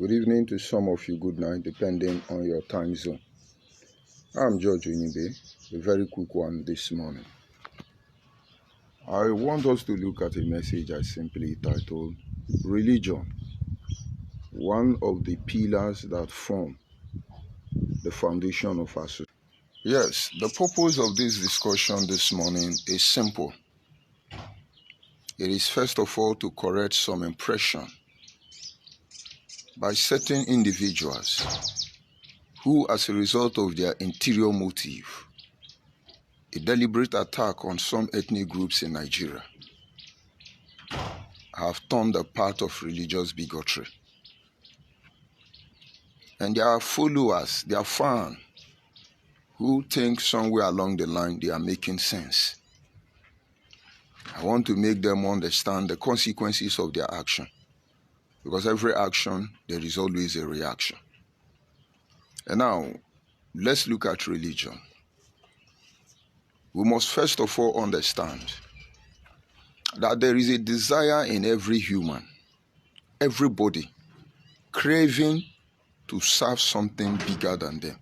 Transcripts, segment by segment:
Good evening to some of you, good night, depending on your time zone. I'm George Onibe, a very quick one this morning. I want us to look at a message I simply titled, Religion, one of the pillars that form the foundation of our society. Yes, the purpose of this discussion this morning is simple. It is first of all to correct some impression by certain individuals who, as a result of their interior motive, a deliberate attack on some ethnic groups in Nigeria, have turned a path of religious bigotry. And there are followers, there are fans, who think somewhere along the line they are making sense. I want to make them understand the consequences of their action. Because every action, there is always a reaction. And now, let's look at religion. We must first of all understand that there is a desire in every human, everybody, craving to serve something bigger than them.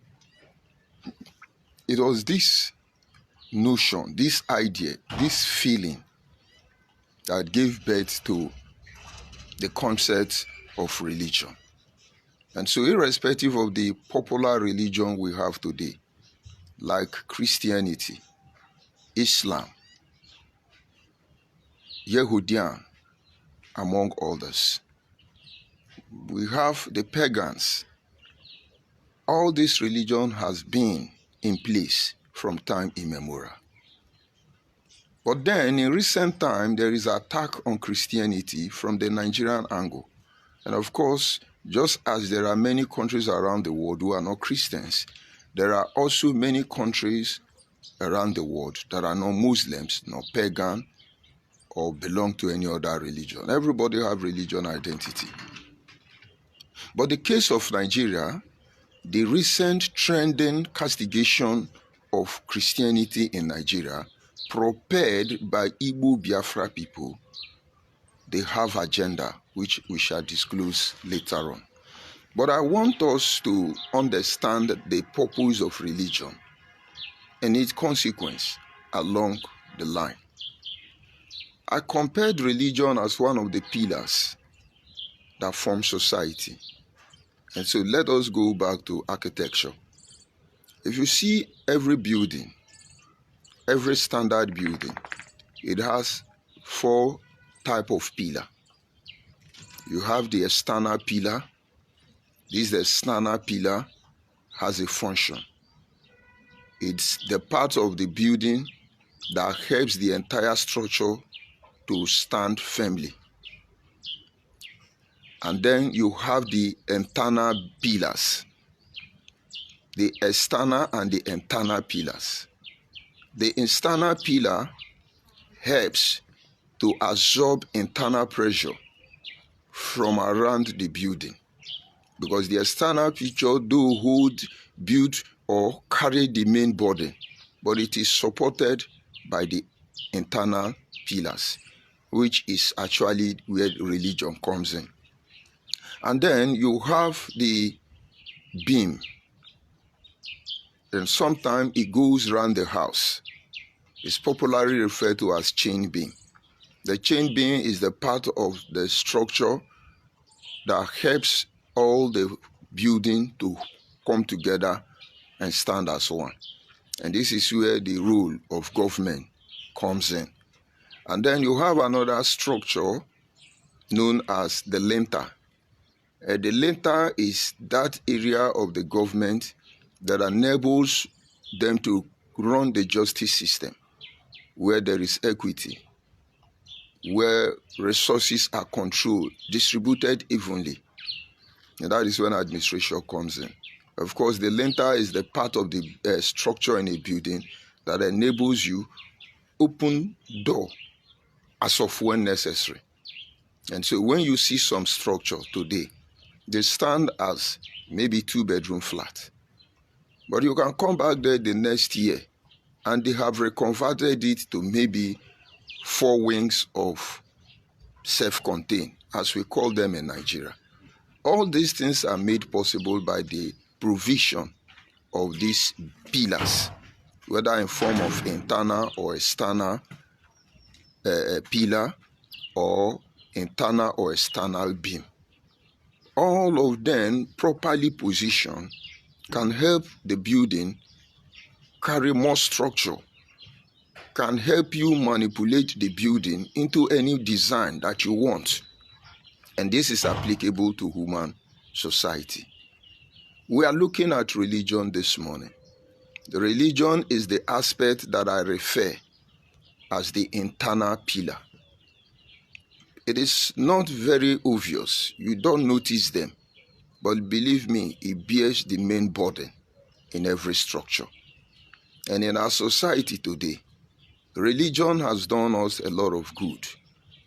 It was this notion, this idea, this feeling that gave birth to the concept of religion. And so irrespective of the popular religion we have today, like Christianity, Islam, Yehudian, among others, we have the pagans. All this religion has been in place from time immemorial. But then in recent time, there is an attack on Christianity from the Nigerian angle. And of course, just as there are many countries around the world who are not Christians, there are also many countries around the world that are not Muslims, not pagan, or belong to any other religion. Everybody have religion identity. But the case of Nigeria, the recent trending castigation of Christianity in Nigeria, propelled by Igbo Biafra people, they have agenda, which we shall disclose later on. But I want us to understand the purpose of religion and its consequence along the line. I compared religion as one of the pillars that form society. And so let us go back to architecture. If you see every building, every standard building, it has four types of pillar. You have the external pillar. This external pillar has a function. It's the part of the building that helps the entire structure to stand firmly. And then you have the internal pillars, the external and the internal pillars. The external pillar helps to absorb internal pressure from around the building, because the external picture do hold, build, or carry the main burden, but it is supported by the internal pillars, which is actually where religion comes in. And then you have the beam, and sometimes it goes around the house. It's popularly referred to as chain beam. The chain beam is the part of the structure that helps all the building to come together and stand as one. And this is where the role of government comes in. And then you have another structure known as the lintel. The lintel is that area of the government that enables them to run the justice system, where there is equity, where resources are controlled, distributed evenly. And that is when administration comes in. Of course, the lintel is the part of the structure in a building that enables you open door as of when necessary. And so when you see some structure today, they stand as maybe 2-bedroom flat. But you can come back there the next year and they have reconverted it to maybe 4 wings of self-contained, as we call them in Nigeria. All these things are made possible by the provision of these pillars, whether in form of internal or external pillar or internal or external beam. All of them properly positioned can help the building carry more structure, can help you manipulate the building into any design that you want. And this is applicable to human society. We are looking at religion this morning. The religion is the aspect that I refer as the internal pillar. It is not very obvious. You don't notice them. But believe me, it bears the main burden in every structure. And in our society today, religion has done us a lot of good,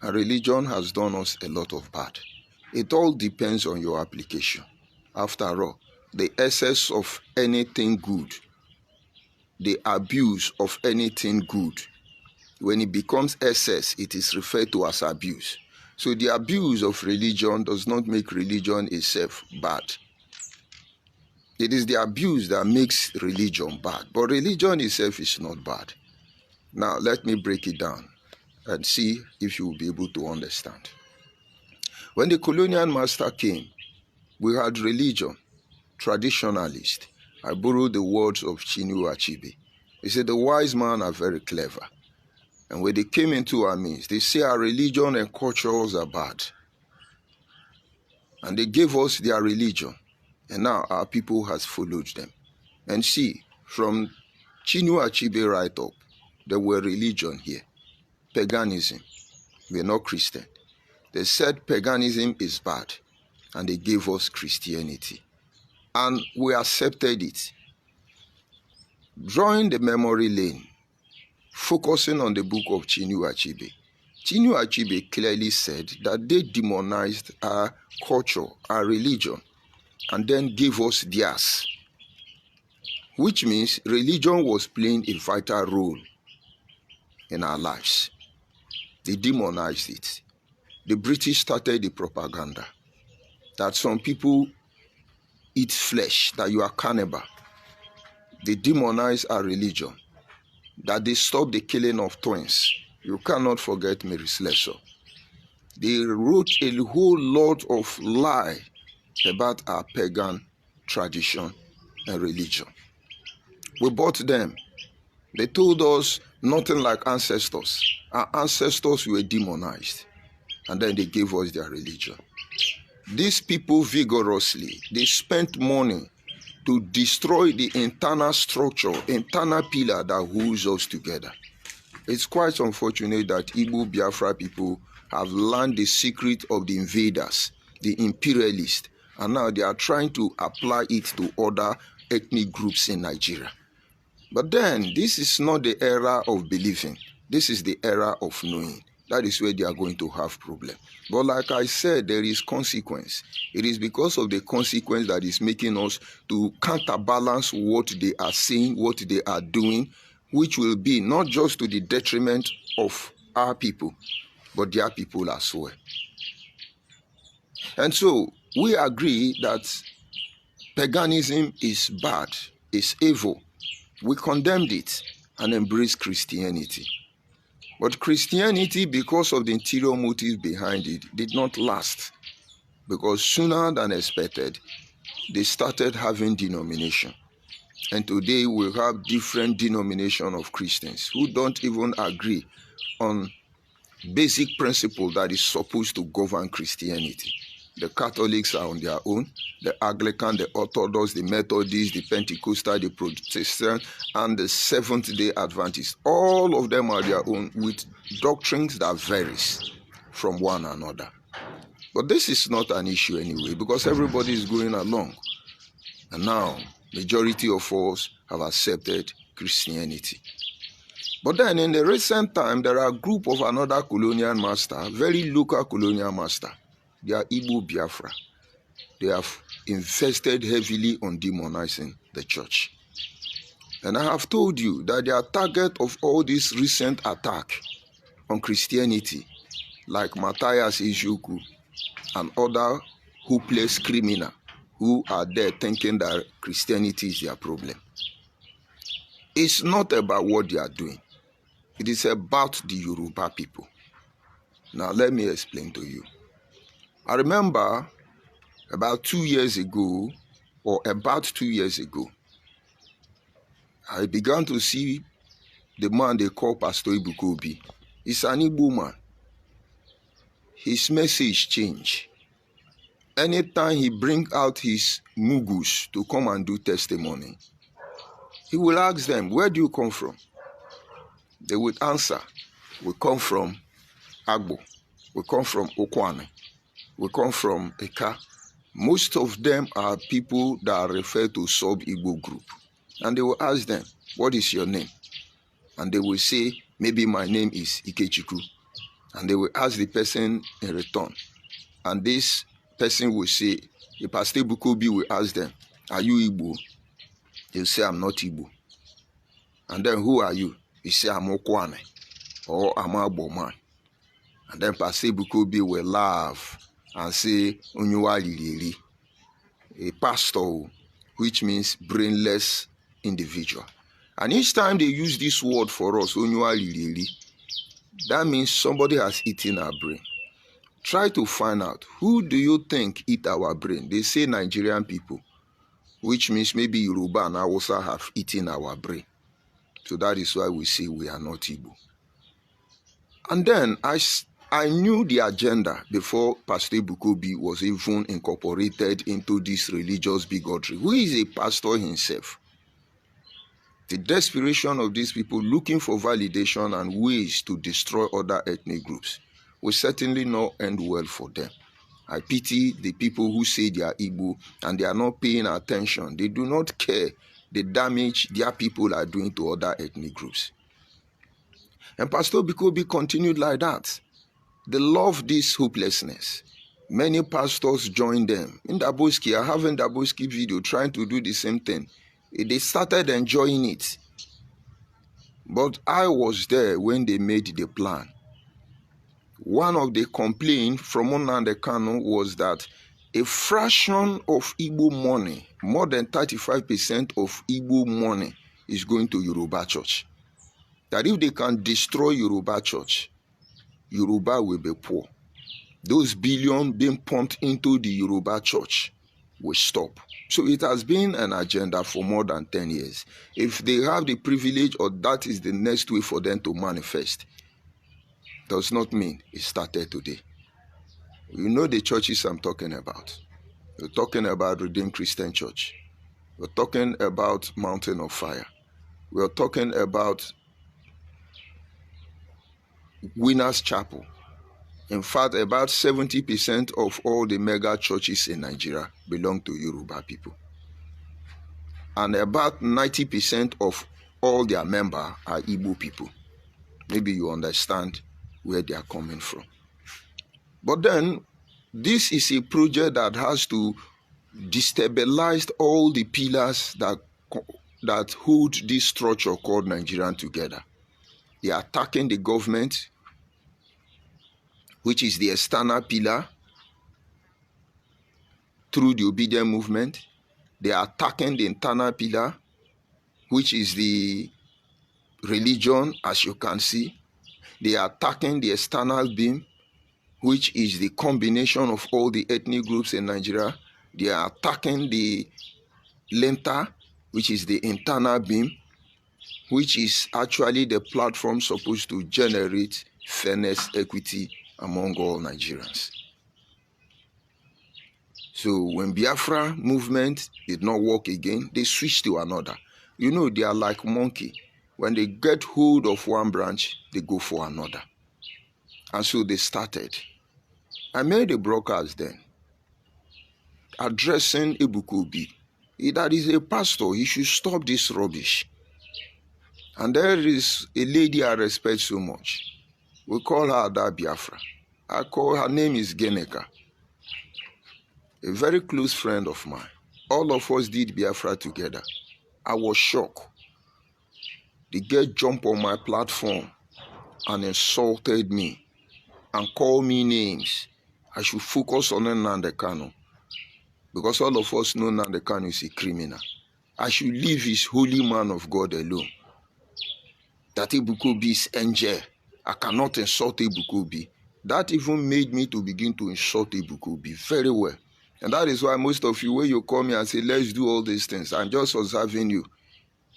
and religion has done us a lot of bad. It all depends on your application. After all, the excess of anything good, the abuse of anything good, when it becomes excess, it is referred to as abuse. So the abuse of religion does not make religion itself bad. It is the abuse that makes religion bad. But religion itself is not bad. Now, let me break it down and see if you will be able to understand. When the colonial master came, we had religion, traditionalist. I borrowed the words of Chinua Achebe. He said, the wise men are very clever. And when they came into our midst, they say our religion and cultures are bad. And they gave us their religion. And now our people has followed them. And see, from Chinua Achebe right up, there were religion here. Paganism. We are not Christian. They said paganism is bad. And they gave us Christianity. And we accepted it. Drawing the memory lane, focusing on the book of Chinua Achebe. Chinua Achebe clearly said that they demonized our culture, our religion, and then gave us theirs. Which means religion was playing a vital role in our lives. They demonized it. The British started the propaganda that some people eat flesh, that you are cannibal. They demonize our religion, that they stop the killing of twins. You cannot forget Mary Slessor. They wrote a whole lot of lie about our pagan tradition and religion. We bought them. They told us nothing like ancestors. Our ancestors were demonized. And then they gave us their religion. These people vigorously, they spent money to destroy the internal structure, internal pillar that holds us together. It's quite unfortunate that Igbo Biafra people have learned the secret of the invaders, the imperialists, and now they are trying to apply it to other ethnic groups in Nigeria. But then, this is not the era of believing. This is the era of knowing. That is where they are going to have problem. But like I said, there is consequence. It is because of the consequence that is making us to counterbalance what they are saying, what they are doing, which will be not just to the detriment of our people, but their people as well. And so we agree that paganism is bad, is evil. We condemned it and embraced Christianity. But Christianity, because of the interior motives behind it, did not last. Because sooner than expected, they started having denomination. And today we have different denomination of Christians who don't even agree on basic principle that is supposed to govern Christianity. The Catholics are on their own, the Anglican, the Orthodox, the Methodist, the Pentecostal, the Protestant, and the Seventh-day Adventists. All of them are their own with doctrines that varies from one another. But this is not an issue anyway because everybody is going along. And now, majority of us have accepted Christianity. But then in the recent time, there are a group of another colonial master, very local colonial master. They are Igbo Biafra. They have invested heavily on demonizing the church. And I have told you that the target of all this recent attack on Christianity, like Matthias Ijuku and other hopeless criminal who are there thinking that Christianity is their problem. It's not about what they are doing. It is about the Yoruba people. Now, let me explain to you. I remember about 2 years ago, I began to see the man they call Pastor Ebuka Obi. He's an Igbo man. His message changed. Anytime he bring out his mugus to come and do testimony, he will ask them, where do you come from? They would answer, we come from Agbo, we come from Okwane, we come from Eka. Most of them are people that are referred to sub-Igbo group. And they will ask them, what is your name? And they will say, maybe my name is Ikechukwu. And they will ask the person in return. And this person will say, the Pastor Ebuka Obi will ask them, are you Igbo? They will say, I'm not Igbo. And then, who are you? He say, I'm Okwane, or I'm Agbo man. And then Pastor Ebuka Obi will laugh and say, Onyewa Liliri, a pastor, which means brainless individual. And each time they use this word for us, Onyewa Liliri, that means somebody has eaten our brain. Try to find out, who do you think eat our brain? They say Nigerian people, which means maybe Yoruba and Hausa have eaten our brain. So that is why we say we are not Igbo. And then I knew the agenda before Pastor Ebuka Obi was even incorporated into this religious bigotry. Who is a pastor himself? The desperation of these people looking for validation and ways to destroy other ethnic groups will certainly not end well for them. I pity the people who say they are Igbo and they are not paying attention. They do not care the damage their people are doing to other ethnic groups. And Pastor Ebuka Obi continued like that. They love this hopelessness. Many pastors joined them. In Daboski, I have a Daboski video trying to do the same thing. They started enjoying it. But I was there when they made the plan. One of the complaints from Nnamdi Kanu was that a fraction of Igbo money, more than 35% of Igbo money, is going to Yoruba church. That if they can destroy Yoruba church, Yoruba will be poor. Those billions being pumped into the Yoruba church will stop. So it has been an agenda for more than 10 years. If they have the privilege, or that is the next way for them to manifest, does not mean it started today. You know the churches I'm talking about. We're talking about Redeemed Christian Church. We're talking about Mountain of Fire. We're talking about Winners Chapel. In fact, about 70% of all the mega churches in Nigeria belong to Yoruba people. And about 90% of all their members are Igbo people. Maybe you understand where they are coming from. But then, this is a project that has to destabilize all the pillars that hold this structure called Nigerian together. They are attacking the government, which is the external pillar, through the obedient movement. They are attacking the internal pillar, which is the religion, as you can see. They are attacking the external beam, which is the combination of all the ethnic groups in Nigeria. They are attacking the linter, which is the internal beam, which is actually the platform supposed to generate fairness, equity among all Nigerians. So when Biafra movement did not work again, they switched to another. You know, they are like monkey. When they get hold of one branch, they go for another. And so they started. I made a broadcast then, addressing Ebuka Obi. That is a pastor, he should stop this rubbish. And there is a lady I respect so much. We call her Ada Biafra. Her name is Geneka. A very close friend of mine. All of us did Biafra together. I was shocked. The girl jumped on my platform and insulted me and called me names. I should focus on Nnamdi Kanu. Because all of us know now the Kanu is a criminal. I should leave his holy man of God alone. That Ebuka Obi is angel. I cannot insult Ebuka Obi. That even made me to begin to insult Ebuka Obi very well. And that is why most of you, when you call me and say, let's do all these things, I'm just observing you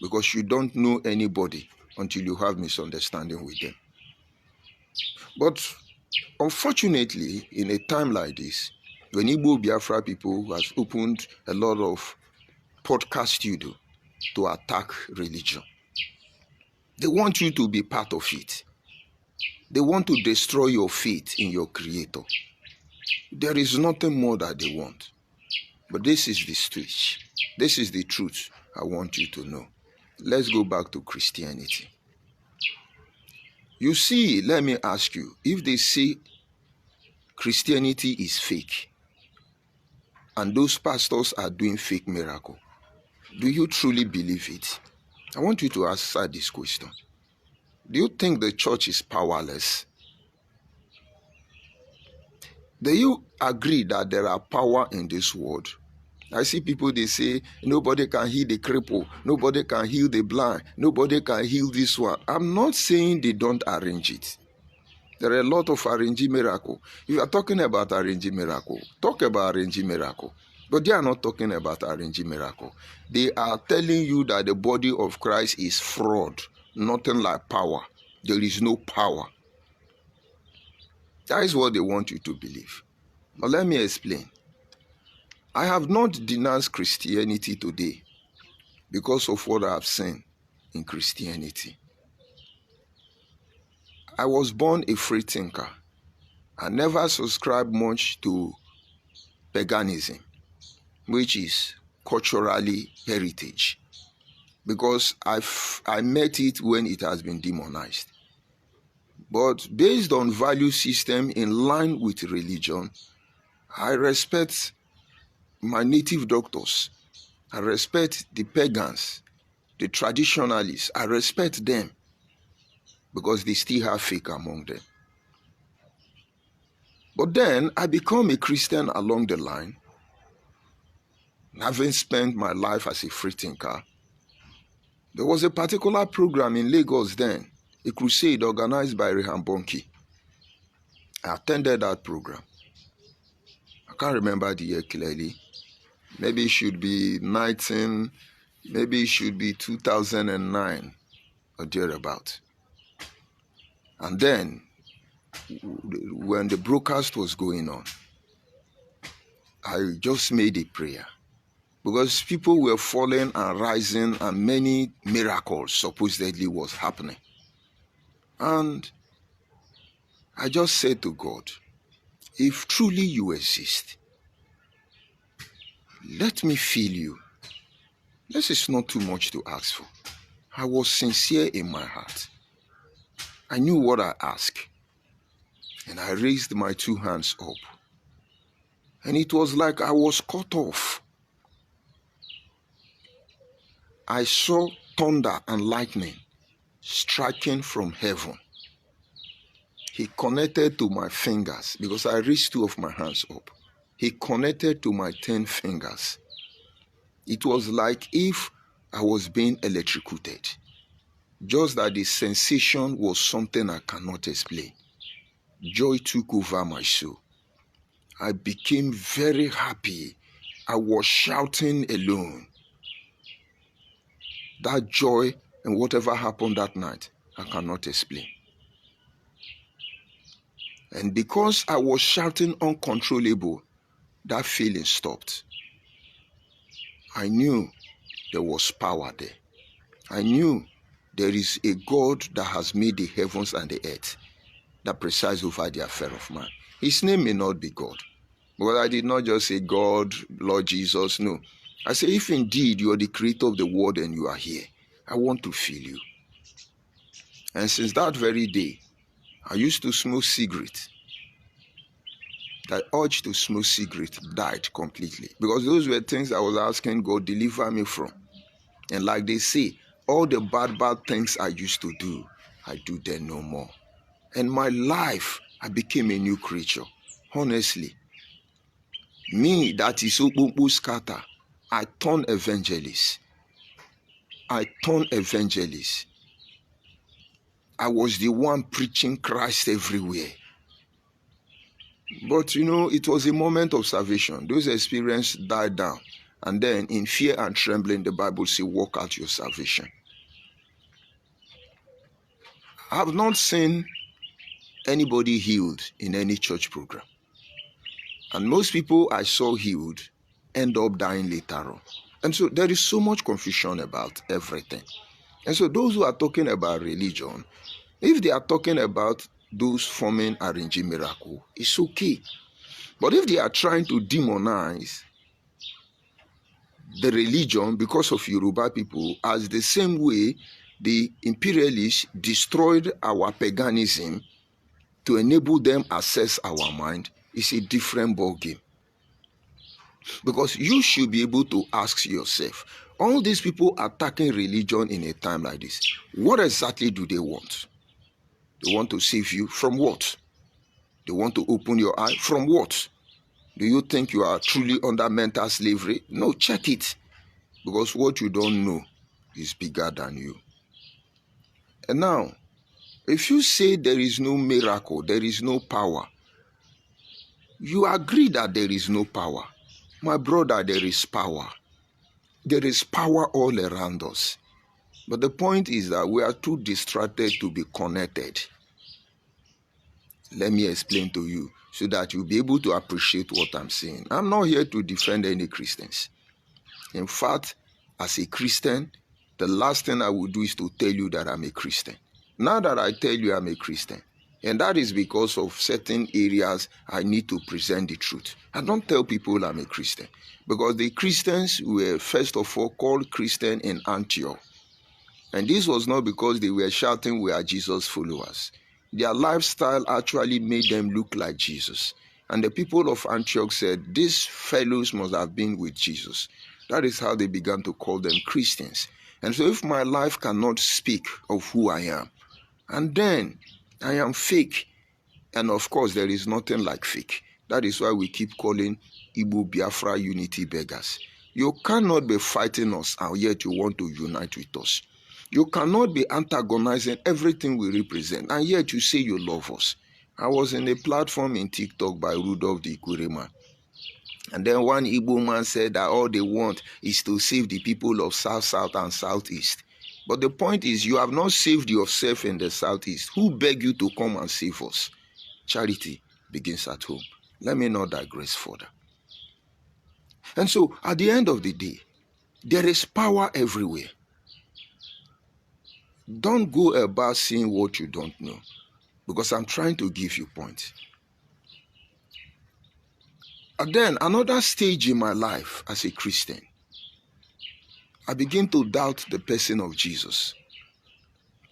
because you don't know anybody until you have misunderstanding with them. But unfortunately, in a time like this, when Igbo Biafra people has opened a lot of podcast studio to attack religion, they want you to be part of it. They want to destroy your faith in your Creator. There is nothing more that they want. But this is the speech. This is the truth I want you to know. Let's go back to Christianity. You see, let me ask you, if they say Christianity is fake, and those pastors are doing fake miracle, do you truly believe it? I want you to answer this question. Do you think the church is powerless? Do you agree that there are power in this world? I see people, they say, nobody can heal the cripple, nobody can heal the blind, nobody can heal this one. I'm not saying they don't arrange it. There are a lot of arranging miracle. If you are talking about arranging miracle, talk about arranging miracle. But they are not talking about arranging miracle. They are telling you that the body of Christ is fraud, nothing like power. There is no power. That is what they want you to believe. But let me explain. I have not denounced Christianity today because of what I have seen in Christianity. I was born a free thinker. I never subscribed much to paganism, which is culturally heritage, because I met it when it has been demonized. But based on value system in line with religion, I respect my native doctors. I respect the pagans, the traditionalists. I respect them because they still have faith among them. But then I become a Christian along the line, having spent my life as a free thinker. There was a particular program in Lagos then, a crusade organized by Rehan Bonki. I attended that program. I can't remember the year clearly. Maybe it should be 2009 or thereabout. And then, when the broadcast was going on, I just made a prayer. Because people were falling and rising and many miracles supposedly was happening. And I just said to God, if truly you exist, let me feel you. This is not too much to ask for. I was sincere in my heart. I knew what I asked. And I raised my two hands up. And it was like I was cut off. I saw thunder and lightning striking from heaven. He connected to my fingers because I raised two of my hands up. He connected to my 10 fingers. It was like if I was being electrocuted. Just that the sensation was something I cannot explain. Joy took over my soul. I became very happy. I was shouting alone. That joy and whatever happened that night, I cannot explain. And because I was shouting uncontrollable, that feeling stopped. I knew there was power there. I knew there is a God that has made the heavens and the earth that presides over the affair of man. His name may not be God. But I did not just say God, Lord Jesus, no. I say, if indeed you are the creator of the world and you are here, I want to feel you. And since that very day, I used to smoke cigarettes. That urge to smoke cigarette died completely. Because those were things I was asking God, deliver me from. And like they say, all the bad things I used to do, I do them no more. And my life, I became a new creature. Honestly. Me, that is Okpokpo scatter. I turn evangelist. I was the one preaching Christ everywhere. But it was a moment of salvation. Those experiences died down. And then in fear and trembling, the Bible says, work out your salvation. I have not seen anybody healed in any church program. And most people I saw healed end up dying later on. And so there is so much confusion about everything. And so those who are talking about religion, if they are talking about those forming arranging miracle, it's okay. But if they are trying to demonize the religion because of Yoruba people, as the same way the imperialists destroyed our paganism to enable them access our mind, it's a different ballgame. Because you should be able to ask yourself, all these people attacking religion in a time like this, what exactly do they want? They want to save you from what? They want to open your eye from what? Do you think you are truly under mental slavery? No, check it. Because what you don't know is bigger than you. And now, if you say there is no miracle, there is no power, you agree that there is no power. My brother, there is power. There is power all around us. But the point is that we are too distracted to be connected. Let me explain to you so that you'll be able to appreciate what I'm saying. I'm not here to defend any Christians. In fact, as a Christian, the last thing I will do is to tell you that I'm a Christian. Now that I tell you I'm a Christian, and that is because of certain areas I need to present the truth. I don't tell people I'm a Christian because the Christians were first of all called Christian in Antioch. And this was not because they were shouting we are Jesus followers. Their lifestyle actually made them look like Jesus. And the people of Antioch said, these fellows must have been with Jesus. That is how they began to call them Christians. And so if my life cannot speak of who I am, and then I am fake, and of course there is nothing like fake. That is why we keep calling Igbo Biafra unity beggars. You cannot be fighting us and yet you want to unite with us. You cannot be antagonizing everything we represent and yet you say you love us. I was in a platform in TikTok by Rudolph the Ikwerema. And then one Igbo man said that all they want is to save the people of South, South, and Southeast. But the point is, you have not saved yourself in the Southeast. Who begged you to come and save us? Charity begins at home. Let me not digress further. And so, at the end of the day, there is power everywhere. Don't go about saying what you don't know, because I'm trying to give you points. And then another stage in my life as a Christian, I begin to doubt the person of Jesus.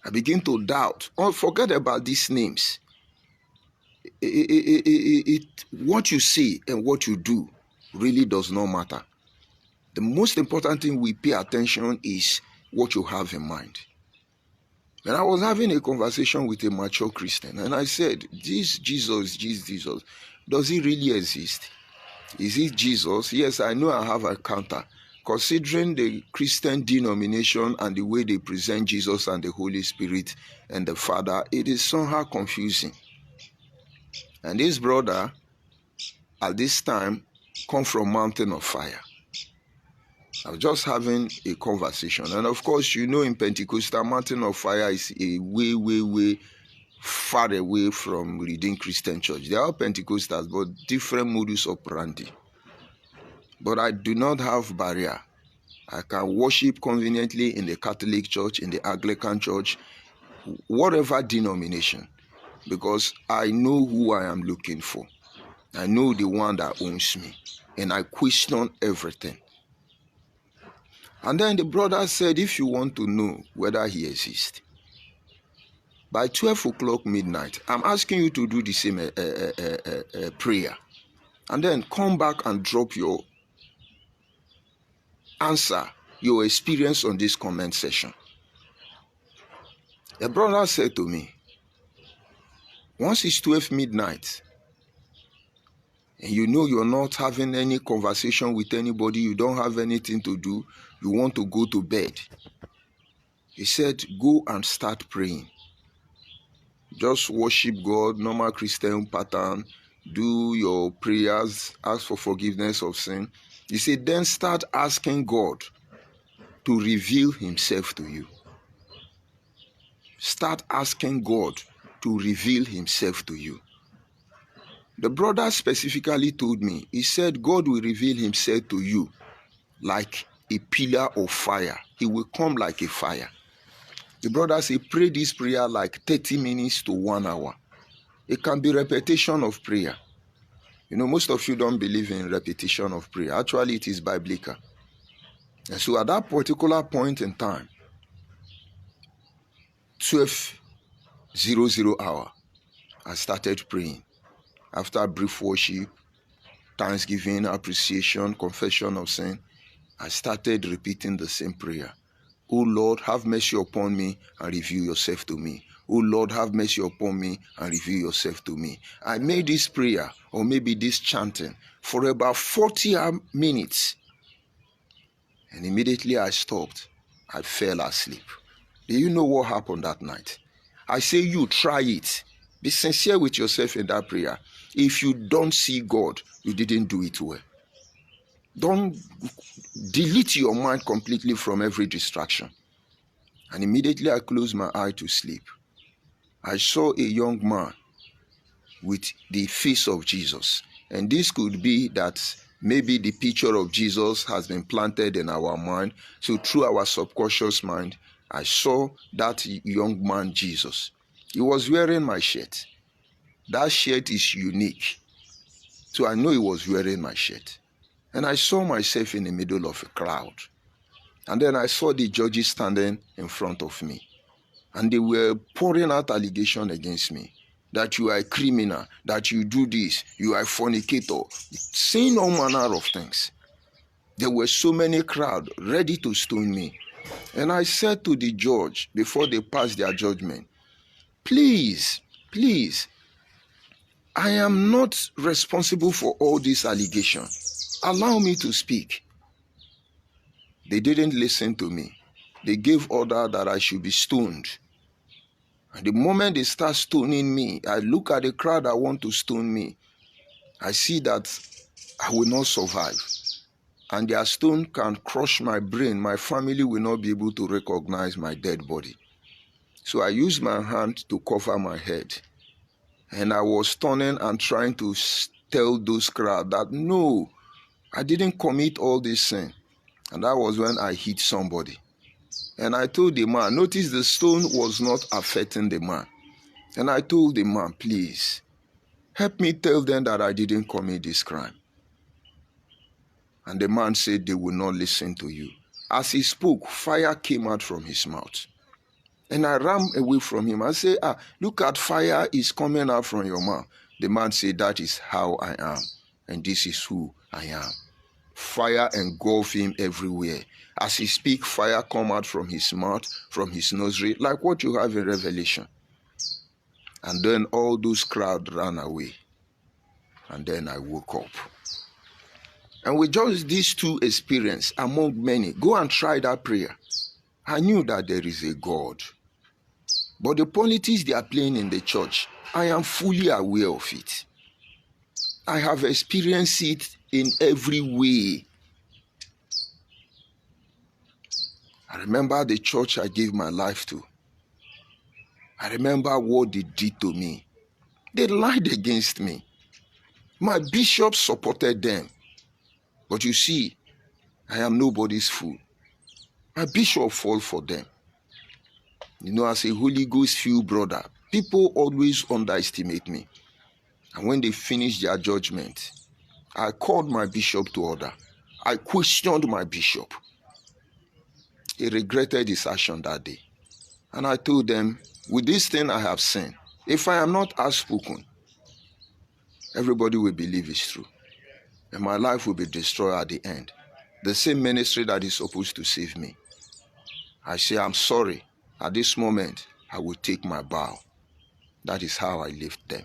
I begin to doubt. Oh, forget about these names. What you say and what you do really does not matter. The most important thing we pay attention is what you have in mind. And I was having a conversation with a mature Christian, and I said, this Jesus, does he really exist? Is it Jesus? Yes, I know I have a counter. Considering the Christian denomination and the way they present Jesus and the Holy Spirit and the Father, it is somehow confusing. And this brother, at this time, come from Mountain of Fire. I was just having a conversation. And of course, in Pentecostal, Mountain of Fire is a way far away from Redeemed Christian Church. They are Pentecostals, but different modus operandi. But I do not have barrier. I can worship conveniently in the Catholic Church, in the Anglican Church, whatever denomination, because I know who I am looking for. I know the one that owns me, and I question everything. And then the brother said, if you want to know whether he exists, by 12 o'clock midnight, I'm asking you to do the same prayer. And then come back and drop your answer, your experience on this comment section. The brother said to me, once it's 12 midnight, and you know you're not having any conversation with anybody, you don't have anything to do, you want to go to bed. He said, go and start praying. Just worship God, normal Christian pattern, do your prayers, ask for forgiveness of sin. He said, then start asking God to reveal himself to you. Start asking God to reveal himself to you. The brother specifically told me, he said, God will reveal himself to you like a pillar of fire. He will come like a fire. The brother said, pray this prayer like 30 minutes to 1 hour. It can be repetition of prayer. You know, most of you don't believe in repetition of prayer. Actually, it is biblical. And so at that particular point in time, 12:00 hour, I started praying. After brief worship, thanksgiving, appreciation, confession of sin, I started repeating the same prayer. O Lord, have mercy upon me and reveal yourself to me. O Lord, have mercy upon me and reveal yourself to me. I made this prayer, or maybe this chanting, for about 40 minutes. And immediately I stopped. I fell asleep. Do you know what happened that night? I say you try it. Be sincere with yourself in that prayer. If you don't see God, you didn't do it well. Don't delete your mind completely from every distraction. And immediately I closed my eye to sleep. I saw a young man with the face of Jesus. And this could be that maybe the picture of Jesus has been planted in our mind. So through our subconscious mind, I saw that young man, Jesus. He was wearing my shirt. That shirt is unique. So I know he was wearing my shirt. And I saw myself in the middle of a crowd. And then I saw the judges standing in front of me. And they were pouring out allegations against me. That you are a criminal, that you do this, you are a fornicator, saying all manner of things. There were so many crowd ready to stone me. And I said to the judge before they passed their judgment, please, I am not responsible for all these allegations. Allow me to speak. They didn't listen to me. They gave order that I should be stoned. And the moment they start stoning me, I look at the crowd that want to stone me. I see that I will not survive. And their stone can crush my brain. My family will not be able to recognize my dead body. So I used my hand to cover my head. And I was turning and trying to tell those crowd that no, I didn't commit all this sin. And that was when I hit somebody. And I told the man, notice the stone was not affecting the man. And I told the man, please, help me tell them that I didn't commit this crime. And the man said they will not listen to you. As he spoke, fire came out from his mouth. And I ran away from him. I said, look at fire is coming out from your mouth. The man said, that is how I am. And this is who I am. Fire engulfed him everywhere. As he speak, fire come out from his mouth, from his nostril, like what you have in Revelation. And then all those crowd ran away. And then I woke up. And with just these two experiences among many, go and try that prayer. I knew that there is a God. But the politics they are playing in the church, I am fully aware of it. I have experienced it in every way. I remember the church I gave my life to. I remember what they did to me. They lied against me. My bishop supported them. But you see, I am nobody's fool. My bishop fought for them. You know, as a Holy Ghost filled brother, people always underestimate me. And when they finish their judgment, I called my bishop to order. I questioned my bishop. He regretted his action that day. And I told them, with this thing I have sinned, if I am not outspoken, everybody will believe it's true. And my life will be destroyed at the end. The same ministry that is supposed to save me. I say, I'm sorry. At this moment, I will take my bow. That is how I left them.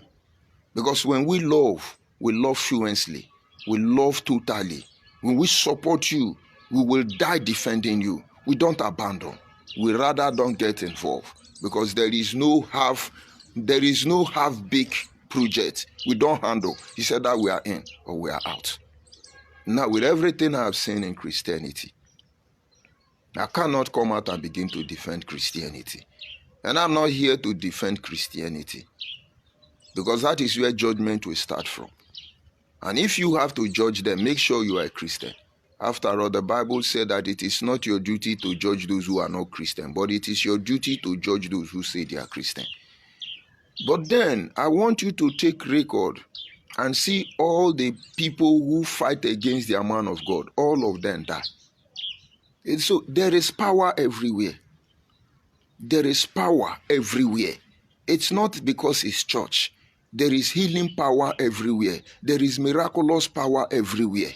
Because when we love, we love fluently, we love totally. When we support you, we will die defending you. We don't abandon. We rather don't get involved, because there is no half-baked project we don't handle. He said that we are in or we are out. Now, with everything I have seen in Christianity, I cannot come out and begin to defend Christianity. And I'm not here to defend Christianity, because that is where judgment will start from. And if you have to judge them, make sure you are a Christian. After all, the Bible said that it is not your duty to judge those who are not Christian, but it is your duty to judge those who say they are Christian. But then, I want you to take record and see all the people who fight against the man of God. All of them die. And so, there is power everywhere. There is power everywhere. It's not because it's church. There is healing power everywhere. There is miraculous power everywhere.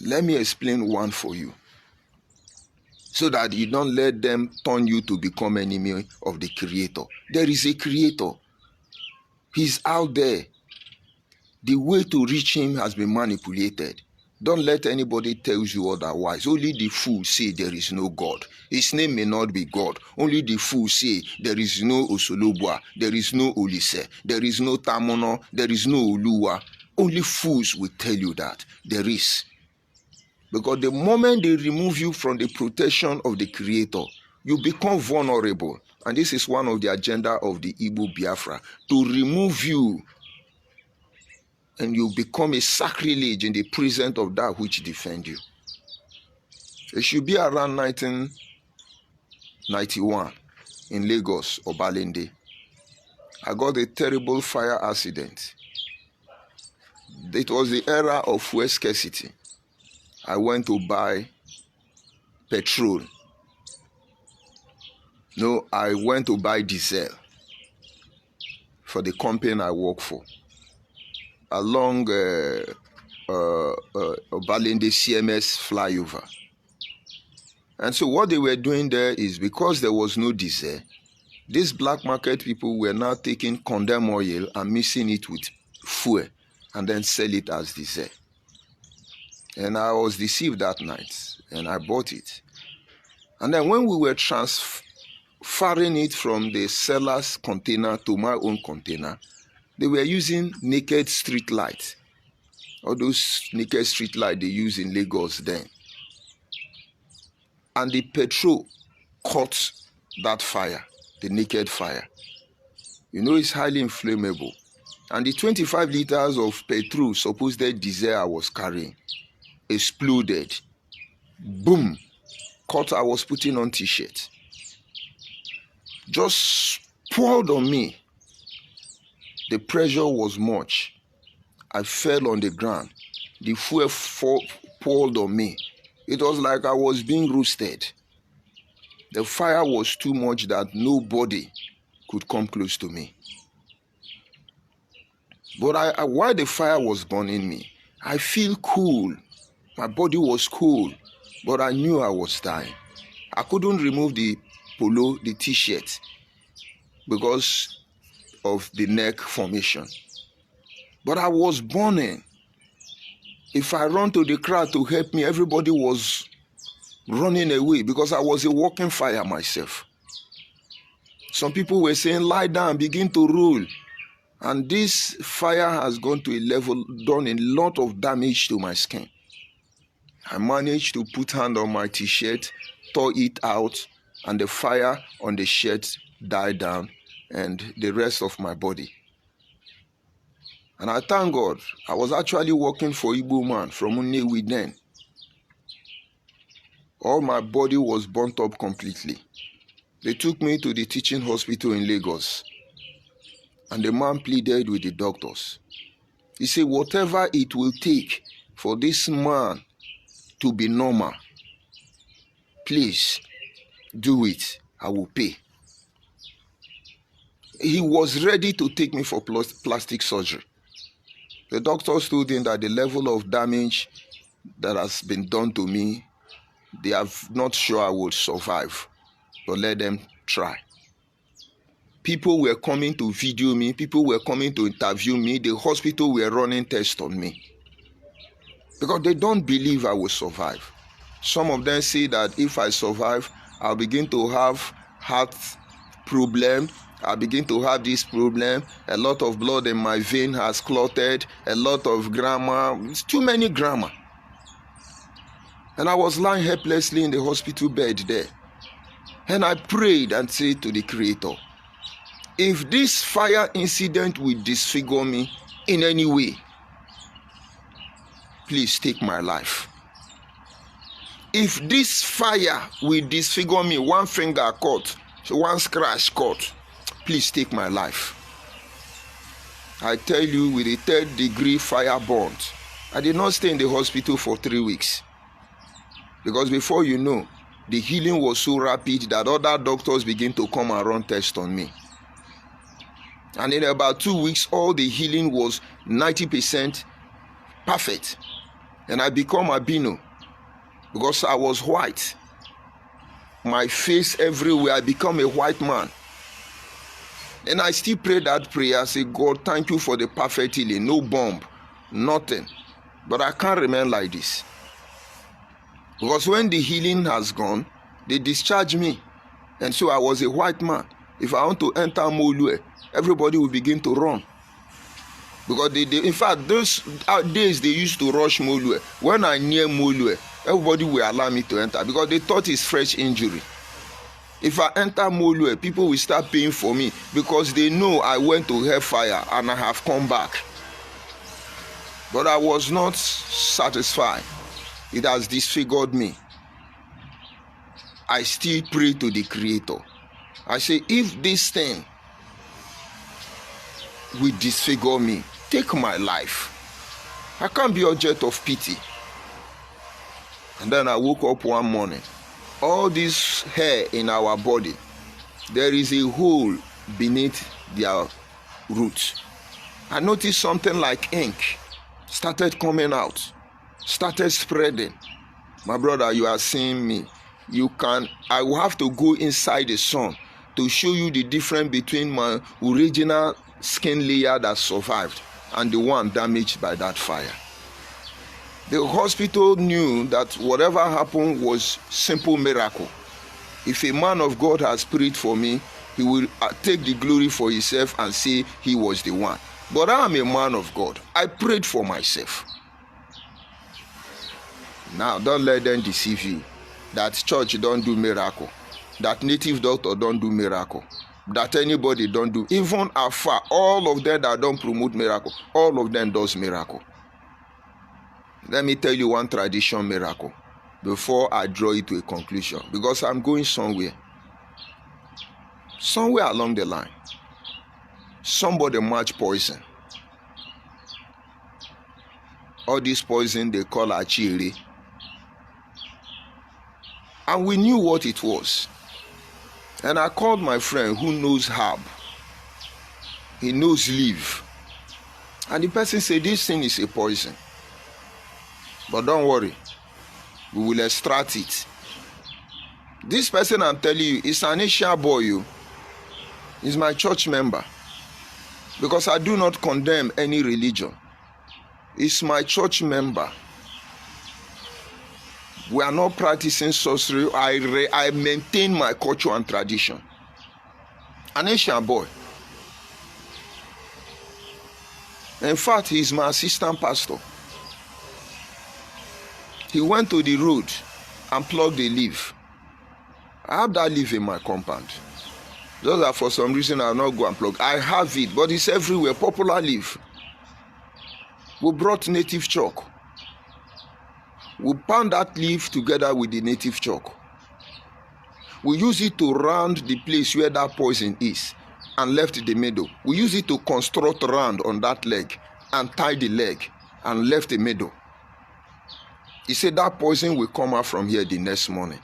Let me explain one for you, so that you don't let them turn you to become enemy of the Creator. There is a Creator. He's out there. The way to reach him has been manipulated. Don't let anybody tell you otherwise. Only the fools say there is no God. His name may not be God. Only the fools say there is no Osolobua, there is no Olise, there is no Tamono, there is no Oluwa. Only fools will tell you that there is. Because the moment they remove you from the protection of the Creator, you become vulnerable. And this is one of the agenda of the Igbo Biafra, to remove you, and you become a sacrilege in the presence of that which defend you. It should be around 1991 in Lagos, Obalende. I got a terrible fire accident. It was the era of fuel scarcity. I went to buy petrol. No, I went to buy diesel for the company I work for, along Obalende CMS flyover. And so what they were doing there is, because there was no diesel, these black market people were now taking condemned oil and mixing it with fuel and then sell it as diesel. And I was deceived that night, and I bought it. And then when we were transferring it from the seller's container to my own container, they were using naked street lights. All those naked street lights they use in Lagos then. And the petrol caught that fire, the naked fire. You know, it's highly inflammable. And the 25 liters of petrol, supposed diesel I was carrying, exploded. Boom. Caught. I was putting on t-shirt. Just poured on me. The pressure was much. I fell on the ground. The fuel poured on me. It was like I was being roasted. The fire was too much that nobody could come close to me. But while the fire was burning me, I feel cool. My body was cool, but I knew I was dying. I couldn't remove the polo, the t-shirt, because of the neck formation. But I was burning. If I run to the crowd to help me, everybody was running away because I was a walking fire myself. Some people were saying, lie down, begin to roll. And this fire has gone to a level, done a lot of damage to my skin. I managed to put hand on my t-shirt, tore it out, and the fire on the shirt died down, and the rest of my body. And I thank God, I was actually working for Igbo man from Unewi then. All my body was burnt up completely. They took me to the teaching hospital in Lagos, and the man pleaded with the doctors. He said, whatever it will take for this man to be normal, please do it. I will pay. He was ready to take me for plastic surgery. The doctors told him that the level of damage that has been done to me, they are not sure I will survive, but let them try. People were coming to video me. People were coming to interview me. The hospital were running tests on me. Because they don't believe I will survive. Some of them say that if I survive, I'll begin to have heart problem. I'll begin to have this problem. A lot of blood in my vein has clotted. A lot of grammar. It's too many grammar. And I was lying helplessly in the hospital bed there. And I prayed and said to the Creator, if this fire incident will disfigure me in any way, please take my life. If this fire will disfigure me, one finger cut, one scratch cut, please take my life. I tell you, with a 3rd-degree fire burnt, I did not stay in the hospital for 3 weeks. Because before you know, the healing was so rapid that other doctors began to come and run tests on me. And in about 2 weeks, all the healing was 90% perfect. And I become albino because I was white. My face everywhere, I become a white man. And I still pray that prayer. I say, God, thank you for the perfect healing. No bomb, nothing. But I can't remain like this. Because when the healing has gone, they discharge me. And so I was a white man. If I want to enter Molue, everybody will begin to run. Because in fact, those days they used to rush Molue. When I near Molue, everybody will allow me to enter because they thought it's fresh injury. If I enter Molue, people will start paying for me because they know I went to hellfire and I have come back. But I was not satisfied. It has disfigured me. I still pray to the Creator. I say, if this thing will disfigure me, take my life. I can't be object of pity. And then I woke up one morning. All this hair in our body, there is a hole beneath their roots. I noticed something like ink started coming out, started spreading. My brother, you are seeing me. I will have to go inside the sun to show you the difference between my original skin layer that survived and the one damaged by that fire. The hospital knew that whatever happened was simple miracle. If a man of God has prayed for me, he will take the glory for himself and say he was the one. But I am a man of God. I prayed for myself. Now, don't let them deceive you that church don't do miracle, that native doctor don't do miracle, that anybody don't do. Even afar, all of them that don't promote miracle, all of them does miracle. Let me tell you one tradition miracle before I draw it to a conclusion, because I'm going somewhere along the line. Somebody match poison. All this poison they call achiri. And we knew what it was. And I called my friend who knows herb. He knows leaf. And the person said, this thing is a poison. But don't worry, we will extract it. This person I'm telling you is an Asian boy. He's my church member. Because I do not condemn any religion. He's my church member. We are not practicing sorcery. I maintain my culture and tradition. An Asian boy. In fact, he's my assistant pastor. He went to the road and plucked a leaf. I have that leaf in my compound. Just that for some reason I will not go and plug. I have it, but it's everywhere. Popular leaf. We brought native chalk. We pound that leaf together with the native chalk. We use it to round the place where that poison is and left the middle. We use it to construct round on that leg and tie the leg and left the middle. He said that poison will come out from here the next morning.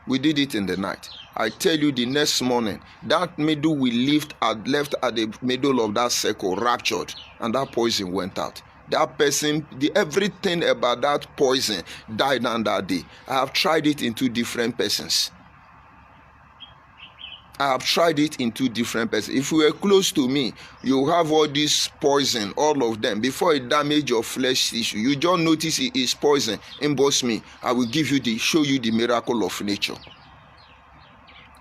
We did it in the night. I tell you, the next morning, that middle we left at the middle of that circle ruptured, and that poison went out. That person, everything about that poison died on that day. I have tried it in 2 different persons. I have tried it in 2 different persons. If you were close to me, you have all this poison, all of them. Before it damage your flesh tissue, you just notice it is poison. Emboss me. I will show you the miracle of nature.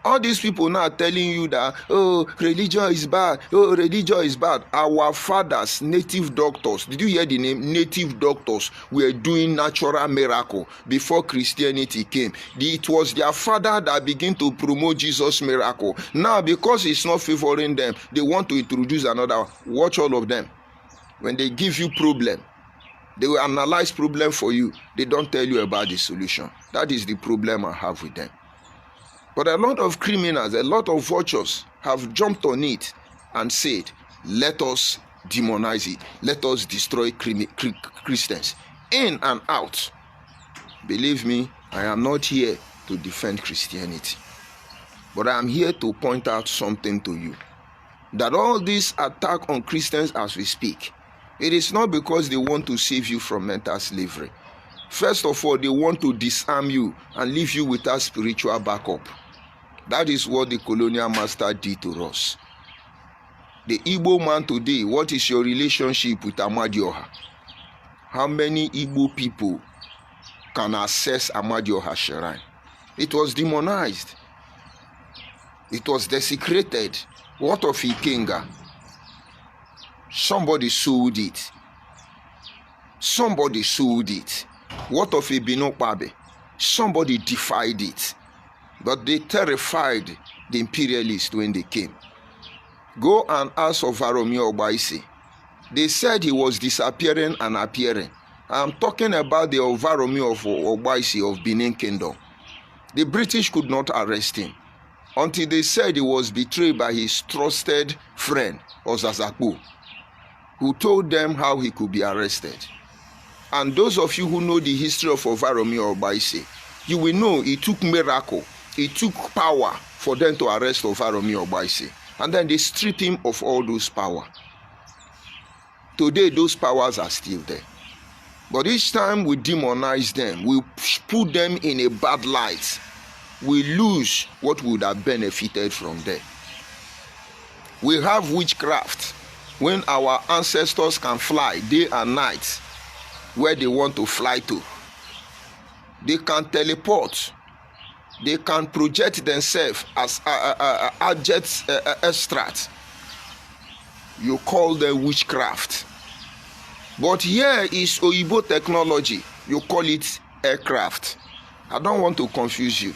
All these people now are telling you that, oh, religion is bad. Oh, religion is bad. Our fathers, native doctors, did you hear the name? Native doctors were doing natural miracle before Christianity came. It was their father that began to promote Jesus' miracle. Now, because it's not favoring them, they want to introduce another. Watch all of them. When they give you problem, they will analyze problem for you. They don't tell you about the solution. That is the problem I have with them. But a lot of criminals, a lot of vultures have jumped on it and said, let us demonize it. Let us destroy Christians in and out. Believe me, I am not here to defend Christianity. But I am here to point out something to you. That all this attack on Christians as we speak, it is not because they want to save you from mental slavery. First of all, they want to disarm you and leave you without spiritual backup. That is what the colonial master did to us. The Igbo man today, what is your relationship with Amadioha? How many Igbo people can access Amadioha shrine? It was demonized. It was desecrated. What of Ikenga? Somebody sold it. Somebody sold it. What of Ibinokpabe? Somebody defied it. But they terrified the imperialists when they came. Go and ask Ovaromi Ogbaisi. They said he was disappearing and appearing. I'm talking about the Ovaromi of Ogbaisi of Benin Kingdom. The British could not arrest him until they said he was betrayed by his trusted friend, Ozazaku, who told them how he could be arrested. And those of you who know the history of Ovaromi Ogbaisi, you will know it took miracle. It took power for them to arrest Ovaromi Ogbaisi. And then they stripped him of all those power. Today, those powers are still there. But each time we demonize them, we put them in a bad light, we lose what would have benefited from them. We have witchcraft when our ancestors can fly day and night where they want to fly to. They can teleport. They can project themselves as objects extract. You call them witchcraft. But here is Oyibo technology. You call it aircraft. I don't want to confuse you.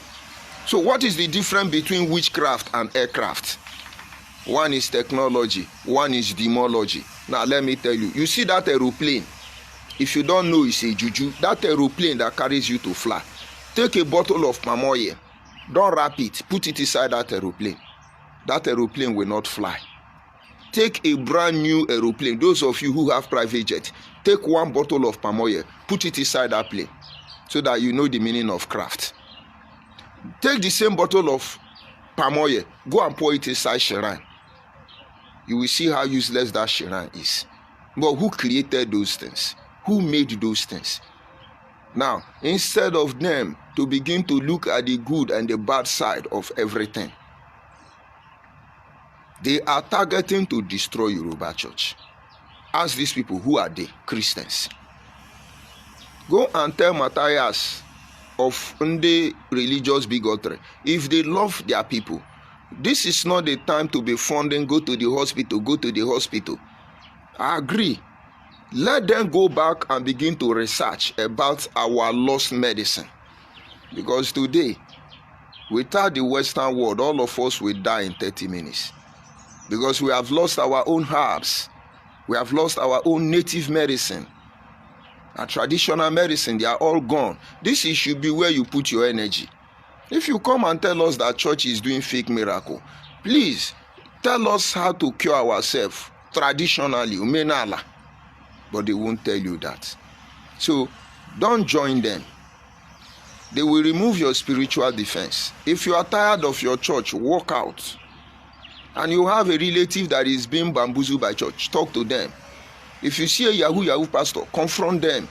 So what is the difference between witchcraft and aircraft? One is technology, one is demology. Now let me tell you. You see that aeroplane? If you don't know, it's a juju. That aeroplane that carries you to fly. Take a bottle of palm oil, don't wrap it, put it inside that aeroplane. That aeroplane will not fly. Take a brand new aeroplane. Those of you who have private jet, take 1 bottle of palm oil, put it inside that plane so that you know the meaning of craft. Take the same bottle of palm oil, go and pour it inside shrine. You will see how useless that shrine is. But who created those things? Who made those things? Now, instead of them to begin to look at the good and the bad side of everything, they are targeting to destroy Yoruba church. Ask these people, who are they? Christians. Go and tell Matthias of Nde religious bigotry. If they love their people, this is not the time to be funding, go to the hospital, go to the hospital. I agree. Let them go back and begin to research about our lost medicine. Because today, without the Western world, all of us will die in 30 minutes. Because we have lost our own herbs. We have lost our own native medicine. Our traditional medicine, they are all gone. This should be where you put your energy. If you come and tell us that church is doing fake miracle, please tell us how to cure ourselves traditionally. Umenala. But they won't tell you that. So don't join them. They will remove your spiritual defense. If you are tired of your church, walk out. And you have a relative that is being bamboozled by church, talk to them. If you see a Yahoo pastor, confront them.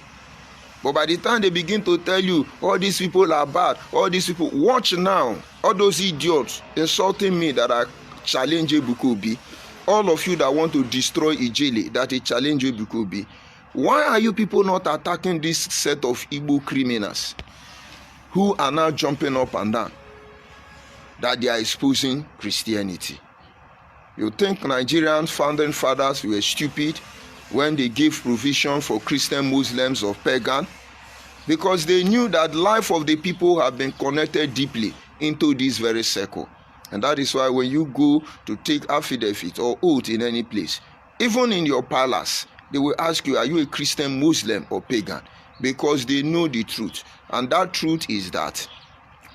But by the time they begin to tell you, all these people are bad, all these people, watch now, all those idiots insulting me that I challenge Ebuka Obi, all of you that want to destroy Ijele, that they challenge Ebuka Obi, why are you people not attacking this set of Igbo criminals who are now jumping up and down that they are exposing Christianity? You think Nigerian founding fathers were stupid when they gave provision for Christian Muslims or pagan? Because they knew that life of the people have been connected deeply into this very circle. And that is why when you go to take affidavit or oath in any place, even in your palace, they will ask you, are you a Christian, Muslim or pagan? Because they know the truth. And that truth is that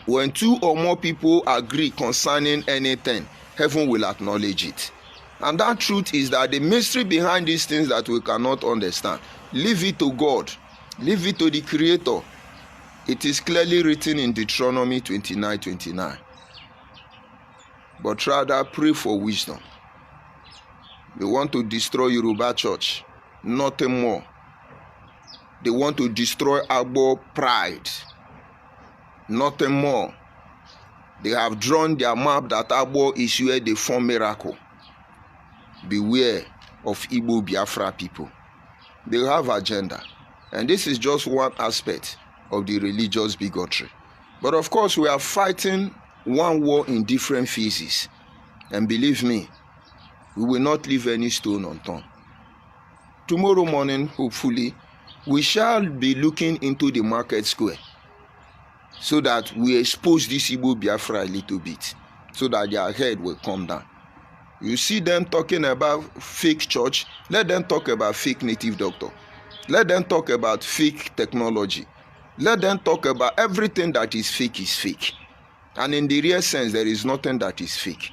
when two or more people agree concerning anything, heaven will acknowledge it. And that truth is that the mystery behind these things that we cannot understand, leave it to God. Leave it to the Creator. It is clearly written in Deuteronomy 29:29. But rather pray for wisdom. They want to destroy Yoruba church. Nothing more. They want to destroy Agbo pride. Nothing more. They have drawn their map that Agbo is where they form miracle. Beware of Igbo Biafra people. They have agenda. And this is just one aspect of the religious bigotry. But of course, we are fighting one war in different phases. And believe me, we will not leave any stone unturned. Tomorrow morning, hopefully, we shall be looking into the market square so that we expose this Igbo Biafra a little bit, so that their head will come down. You see them talking about fake church, let them talk about fake native doctor. Let them talk about fake technology. Let them talk about everything that is fake. And in the real sense, there is nothing that is fake.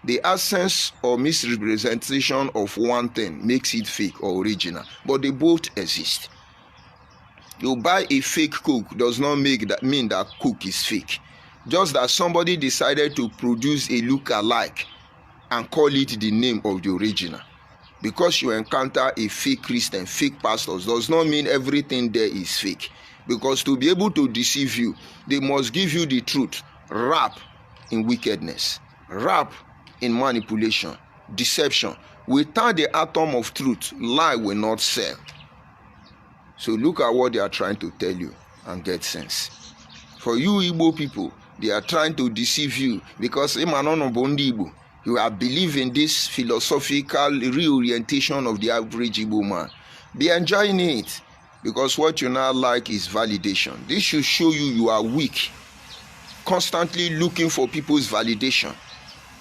The essence or misrepresentation of one thing makes it fake or original, but they both exist. You buy a fake Coke does not mean that Coke is fake. Just that somebody decided to produce a look-alike and call it the name of the original. Because you encounter a fake Christian, fake pastors, does not mean everything there is fake. Because to be able to deceive you, they must give you the truth, wrap in wickedness, wrap in manipulation, deception. Without the atom of truth, lie will not sell. So look at what they are trying to tell you and get sense. For you Igbo people, they are trying to deceive you because you are believing this philosophical reorientation of the average Igbo man. Be enjoying it, because what you now like is validation. This should show you are weak, constantly looking for people's validation,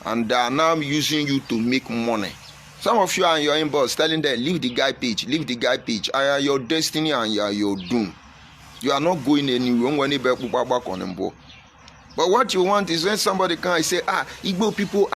and they are now using you to make money. Some of you are in your inbox telling them, leave the guy page, I am your destiny and you are your doom. You are not going anywhere. But what you want is when somebody can say, Igbo people